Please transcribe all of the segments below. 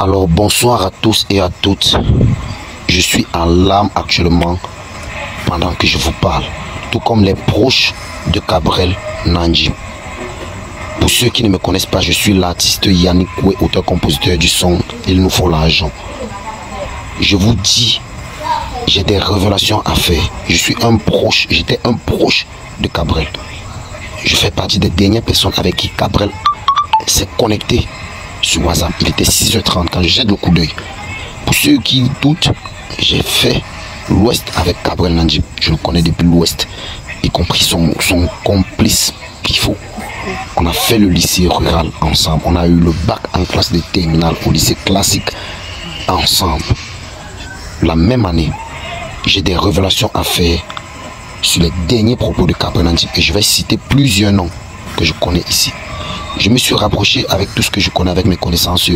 Alors bonsoir à tous et à toutes. Je suis en larmes actuellement pendant que je vous parle, tout comme les proches de Gabriel Nandjim. Pour ceux qui ne me connaissent pas, je suis l'artiste Yannick Koué, auteur-compositeur du son Il nous faut l'argent. Je vous dis, j'ai des révélations à faire. J'étais un proche de Gabriel. Je fais partie des dernières personnes avec qui Gabriel s'est connecté sur WhatsApp. Il était 6h30 quand je jette le coup d'œil. Pour ceux qui doutent, j'ai fait l'Ouest avec Gabriel Nandjim. Je le connais depuis l'Ouest, y compris son complice Pifo. On a fait le lycée rural ensemble. On a eu le bac en classe de terminale au lycée classique ensemble. La même année, j'ai des révélations à faire sur les derniers propos de Gabriel Nandjim. Et je vais citer plusieurs noms que je connais ici. Je me suis rapproché avec tout ce que je connais, avec mes connaissances,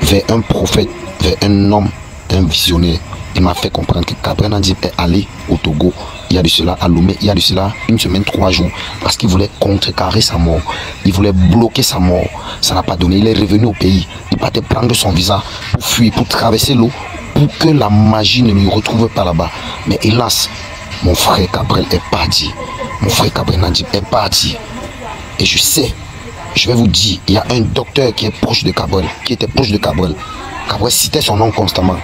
vers un prophète, vers un homme, un visionnaire. Il m'a fait comprendre que Gabriel Nandjim est allé au Togo, il y a de cela à Lomé, il y a de cela une semaine, 3 jours, parce qu'il voulait contrecarrer sa mort. Il voulait bloquer sa mort. Ça n'a pas donné. Il est revenu au pays. Il partait prendre son visa pour fuir, pour traverser l'eau, pour que la magie ne lui retrouve pas là-bas. Mais hélas, mon frère Gabriel est parti. Mon frère Gabriel Nandjim est parti. Et je sais, je vais vous dire, il y a un docteur qui est proche de Gabriel, qui était proche de Gabriel. Gabriel citait son nom constamment.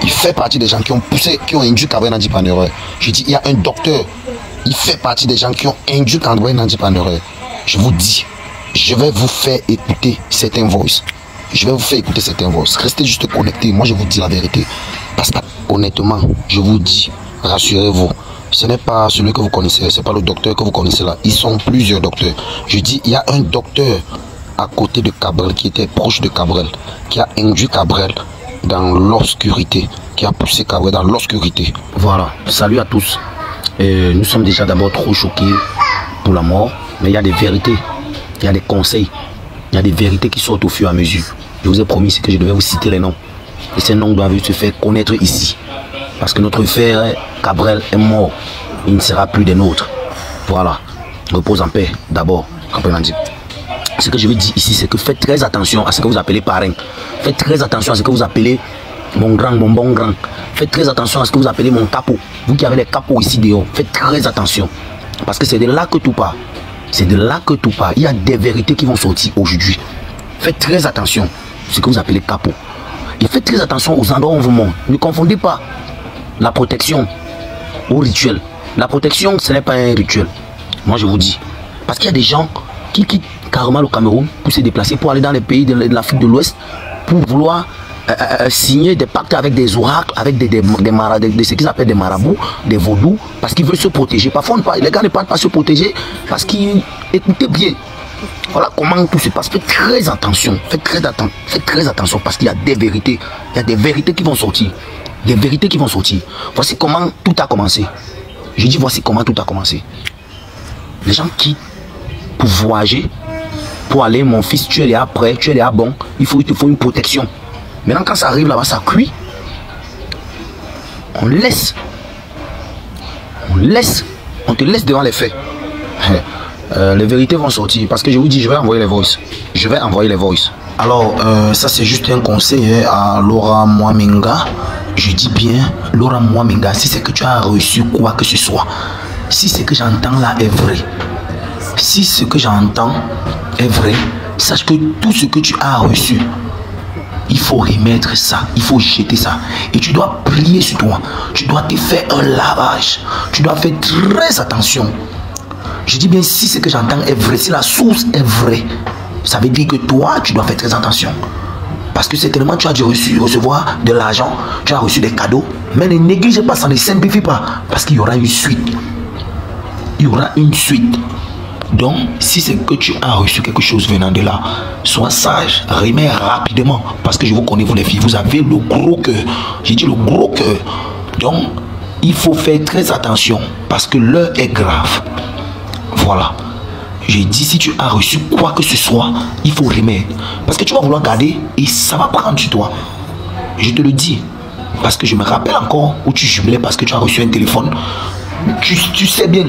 Il fait partie des gens qui ont poussé, qui ont induit Gabriel Nandjim en erreur. Je dis, il y a un docteur, il fait partie des gens qui ont induit Gabriel Nandjim en erreur. Je vous dis, je vais vous faire écouter certains voices. Je vais vous faire écouter certains voices. Restez juste connectés. Moi, je vous dis la vérité. Parce que, honnêtement, je vous dis, rassurez-vous, ce n'est pas celui que vous connaissez, ce n'est pas le docteur que vous connaissez là. Ils sont plusieurs docteurs. Je dis, il y a un docteur à côté de Gabriel qui était proche de Gabriel, qui a induit Gabriel dans l'obscurité, qui a poussé Gabriel dans l'obscurité. Voilà, salut à tous. Nous sommes déjà d'abord trop choqués pour la mort, mais il y a des vérités, il y a des conseils, il y a des vérités qui sortent au fur et à mesure. Je vous ai promis que je devais vous citer les noms. Et ces noms doivent se faire connaître ici. Parce que notre frère Gabriel est mort. Il ne sera plus des nôtres. Voilà. Repose en paix d'abord, Gabriel Nandjim. Ce que je veux dire ici, c'est que faites très attention à ce que vous appelez parrain. Faites très attention à ce que vous appelez mon grand, mon bon grand. Faites très attention à ce que vous appelez mon capot. Vous qui avez les capots ici dehors, faites très attention. Parce que c'est de là que tout part. C'est de là que tout part. Il y a des vérités qui vont sortir aujourd'hui. Faites très attention à ce que vous appelez capot. Et faites très attention aux endroits où on vous montre. Ne confondez pas la protection au rituel. La protection, ce n'est pas un rituel. Moi, je vous dis. Parce qu'il y a des gens qui quittent carrément le Cameroun pour se déplacer, pour aller dans les pays de l'Afrique de l'Ouest, pour vouloir signer des pactes avec des oracles, avec ce qu'ils appellent des marabouts, des vaudous, parce qu'ils veulent se protéger. Parfois, les gars ne parlent pas se protéger parce qu'ils... Écoutez bien. Voilà comment tout se passe. Faites très attention. Faites très attention parce qu'il y a des vérités. Il y a des vérités qui vont sortir. Des vérités qui vont sortir. Voici comment tout a commencé. Je dis voici comment tout a commencé. Les gens quittent pour voyager, pour aller, mon fils, tu es là prêt, tu es là bon, il te faut une protection. Maintenant, quand ça arrive là-bas, ça cuit. On laisse. On te laisse devant les faits. Les vérités vont sortir parce que je vous dis, je vais envoyer les voices. Je vais envoyer les voices. Alors, ça c'est juste un conseil à Laura Mwaminga. Je dis bien, Laura Mwaminga, si c'est que tu as reçu quoi que ce soit, si ce que j'entends là est vrai, si ce que j'entends est vrai, sache que tout ce que tu as reçu, il faut remettre ça, il faut jeter ça. Et tu dois prier sur toi. Tu dois te faire un lavage. Tu dois faire très attention. Je dis bien, si ce que j'entends est vrai, si la source est vraie, ça veut dire que toi, tu dois faire très attention. Parce que certainement, tu as dû recevoir de l'argent, tu as reçu des cadeaux. Mais ne néglige pas, ça ne simplifie pas. Parce qu'il y aura une suite. Il y aura une suite. Donc, si c'est que tu as reçu quelque chose venant de là, sois sage, remets rapidement. Parce que je vous connais, vous les filles, vous avez le gros cœur. J'ai dit le gros cœur. Donc, il faut faire très attention. Parce que l'heure est grave. Voilà. J'ai dit, si tu as reçu quoi que ce soit, il faut remettre. Parce que tu vas vouloir garder et ça va prendre sur toi. Je te le dis. Parce que je me rappelle encore où tu jubilais parce que tu as reçu un téléphone. Tu sais bien.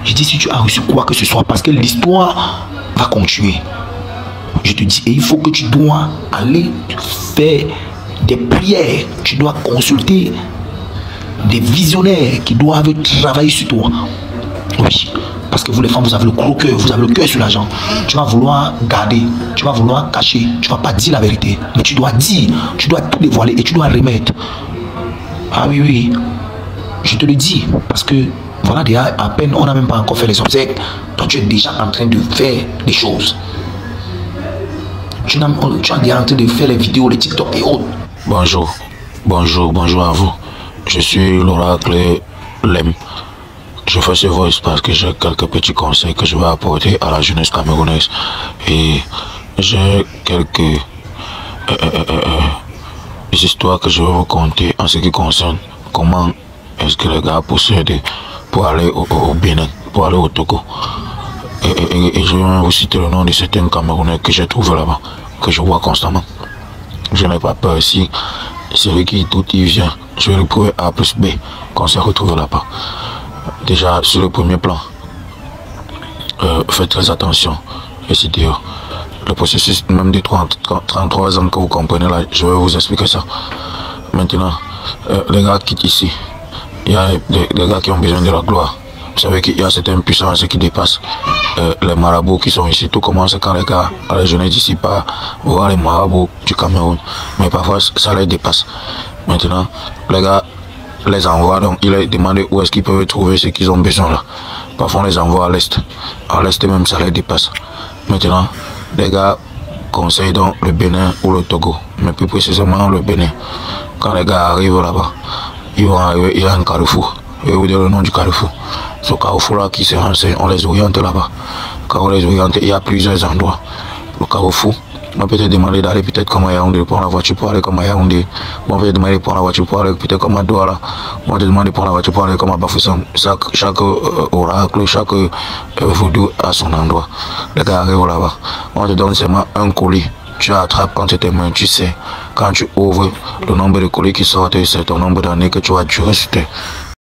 J'ai dit, si tu as reçu quoi que ce soit, parce que l'histoire va continuer. Je te dis, et il faut que tu dois aller faire des prières. Tu dois consulter des visionnaires qui doivent travailler sur toi. Oui. Parce que vous les femmes, vous avez le gros cœur, vous avez le cœur sur l'argent. Tu vas vouloir garder, tu vas vouloir cacher, tu ne vas pas dire la vérité. Mais tu dois dire, tu dois tout dévoiler et tu dois remettre. Ah oui, oui. Je te le dis. Parce que, voilà, déjà, à peine, on n'a même pas encore fait les obsèques. Toi, tu es déjà en train de faire des choses. Tu es déjà en train de faire les vidéos, les TikTok et autres. Bonjour. Bonjour à vous. Je suis l'oracle Lem. Je fais ce voice parce que j'ai quelques petits conseils que je vais apporter à la jeunesse camerounaise. Et j'ai quelques histoires que je vais vous conter en ce qui concerne comment est-ce que les gars procèdent pour aller au Bénin, pour aller au Togo. Et je vais vous citer le nom de certains Camerounais que j'ai trouvé là-bas, que je vois constamment. Je n'ai pas peur si celui qui tout y vient, je vais le prouver A plus B qu'on s'est retrouvé là-bas. Déjà, sur le premier plan, faites très attention. Et c'est le processus même de 33 ans que vous comprenez là, je vais vous expliquer ça. Maintenant, les gars quittent ici. Il y a des gars qui ont besoin de la gloire. Vous savez qu'il y a certaines puissances qui dépassent les marabouts qui sont ici. Tout commence quand les gars, les jeunes d'ici pas voir les marabouts du Cameroun. Mais parfois, ça les dépasse. Maintenant, les gars les envoient, donc il est demandé où est-ce qu'ils peuvent trouver ce qu'ils ont besoin là. Parfois on les envoie à l'est. À l'est même ça les dépasse. Maintenant, les gars conseillent donc le Bénin ou le Togo, mais plus précisément le Bénin. Quand les gars arrivent là-bas, ils vont arriver, il y a un carrefour. Je vais vous dire le nom du carrefour. Ce carrefour là qui se renseigne, on les oriente là-bas. Quand on les oriente, il y a plusieurs endroits. Le carrefour, on peut te demander d'aller peut-être comme à Yaoundé, prendre la voiture pour aller comme à Yaoundé. On peut te demander de prendre la voiture pour aller peut-être comme à Douala. On te demande de prendre la voiture pour aller comme à Bafoussam. Chaque oracle, chaque vaudou a son endroit. Les gars arrivent là-bas. On te donne seulement un colis. Tu attrapes entre tes mains, tu sais. Quand tu ouvres le nombre de colis qui sortent, c'est ton nombre d'années que tu vas durer sur terre.